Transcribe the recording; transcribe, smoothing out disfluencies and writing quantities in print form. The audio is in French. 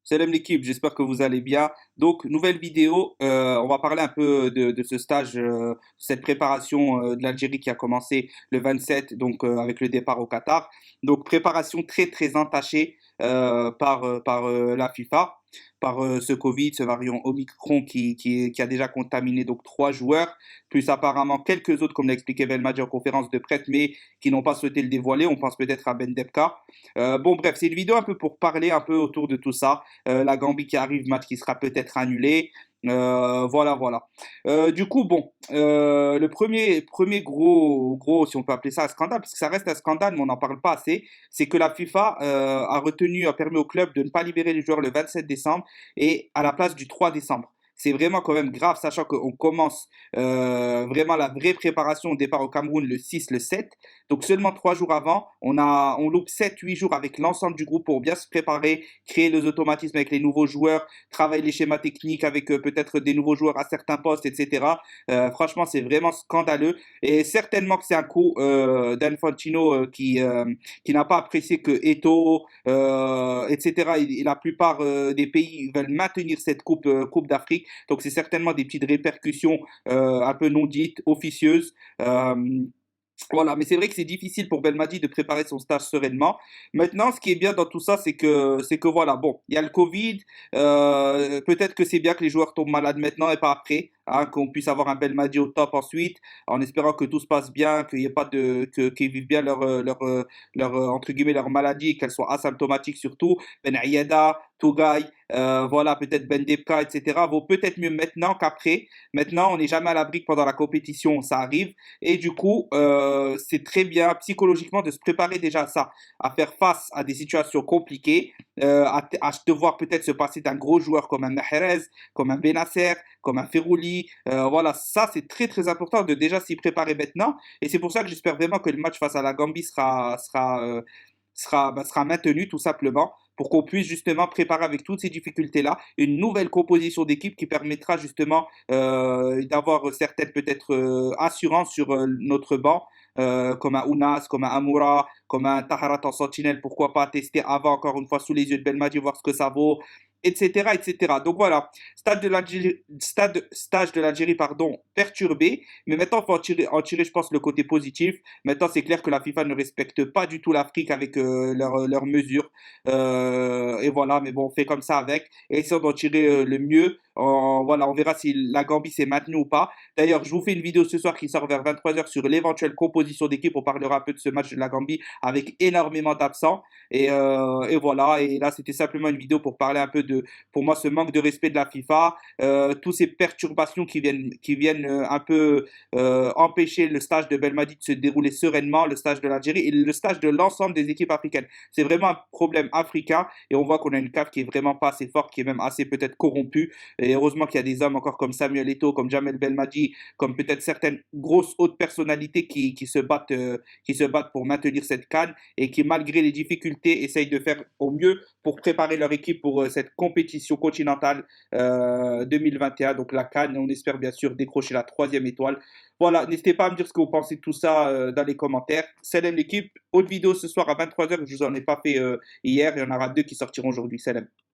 Salam l'équipe, j'espère que vous allez bien. Donc, nouvelle vidéo, on va parler un peu de ce stage, cette préparation de l'Algérie qui a commencé le 27, donc avec le départ au Qatar. Donc, préparation très très entachée par la FIFA, par ce Covid, ce variant Omicron qui a déjà contaminé donc 3 joueurs, plus apparemment quelques autres, comme l'a expliqué Belmadi en conférence de presse, mais qui n'ont pas souhaité le dévoiler. On pense peut-être à Ben Debka. Bon, bref, c'est une vidéo un peu pour parler un peu autour de tout ça. La Gambie qui arrive, match qui sera peut-être annulé. Voilà. Du coup, bon, le premier gros, si on peut appeler ça un scandale, parce que ça reste un scandale, mais on n'en parle pas assez, c'est que la FIFA a permis au club de ne pas libérer les joueurs le 27 décembre et à la place du 3 décembre. C'est vraiment quand même grave, sachant qu'on commence vraiment la vraie préparation au départ au Cameroun le 6, le 7. Donc seulement 3 jours avant, on loupe 7, 8 jours avec l'ensemble du groupe pour bien se préparer, créer les automatismes avec les nouveaux joueurs, travailler les schémas techniques avec peut-être des nouveaux joueurs à certains postes, etc. Franchement, c'est vraiment scandaleux. Et certainement que c'est un coup d'Infantino qui n'a pas apprécié que Eto'o, etc. Et la plupart des pays veulent maintenir cette coupe d'Afrique. Donc c'est certainement des petites répercussions un peu non dites, officieuses. Voilà, mais c'est vrai que c'est difficile pour Belmadi de préparer son stage sereinement. Maintenant, ce qui est bien dans tout ça, c'est que voilà, bon, il y a le Covid. Peut-être que c'est bien que les joueurs tombent malades maintenant et pas après, hein, qu'on puisse avoir un Belmadi au top ensuite, en espérant que tout se passe bien, qu'il y ait pas qu'ils vivent bien entre guillemets leur maladie, qu'elle soit asymptomatique surtout. Ben Aïeda, Tougaï, voilà, peut-être Ben Debka, etc. vaut peut-être mieux maintenant qu'après. Maintenant, on n'est jamais à l'abri que pendant la compétition, ça arrive. Et du coup, c'est très bien psychologiquement de se préparer déjà à ça, à faire face à des situations compliquées, à devoir peut-être se passer d'un gros joueur comme un Mahrez, comme un Benasser, comme un Ferrouli. Voilà, ça c'est très très important de déjà s'y préparer maintenant. Et c'est pour ça que j'espère vraiment que le match face à la Gambie sera maintenu tout simplement pour qu'on puisse justement préparer avec toutes ces difficultés-là une nouvelle composition d'équipe qui permettra justement d'avoir certaines peut-être assurances sur notre banc, comme un Ounas, comme un Amoura, comme un Taharat en sentinelle, pourquoi pas tester avant encore une fois sous les yeux de Belmadi, voir ce que ça vaut, etc. etc. Donc voilà, stage de l'Algérie, pardon, perturbé, mais maintenant il faut en tirer, je pense, le côté positif. Maintenant, c'est clair que la FIFA ne respecte pas du tout l'Afrique avec leurs mesures. Et voilà, mais bon, on fait comme ça avec. Et essayons d'en tirer le mieux. Voilà, on verra si la Gambie s'est maintenue ou pas. D'ailleurs, je vous fais une vidéo ce soir qui sort vers 23 h sur l'éventuelle composition d'équipe. On parlera un peu de ce match de la Gambie avec énormément d'absents. Et voilà, et là, c'était simplement une vidéo pour parler un peu pour moi, ce manque de respect de la FIFA, toutes ces perturbations qui viennent un peu empêcher le stage de Belmadi de se dérouler sereinement, le stage de l'Algérie et le stage de l'ensemble des équipes africaines. C'est vraiment un problème africain et on voit qu'on a une CAF qui est vraiment pas assez forte, qui est même assez peut-être corrompue. Et heureusement qu'il y a des hommes encore comme Samuel Eto'o, comme Jamel Belmadi, comme peut-être certaines grosses hautes personnalités qui se battent pour maintenir cette CAN et qui, malgré les difficultés, essayent de faire au mieux pour préparer leur équipe pour cette compétition continentale 2021, donc la CAN. On espère bien sûr décrocher la troisième étoile. Voilà, n'hésitez pas à me dire ce que vous pensez de tout ça dans les commentaires. Salam l'équipe, autre vidéo ce soir à 23 h, je vous en ai pas fait hier, il y en aura 2 qui sortiront aujourd'hui. Salam.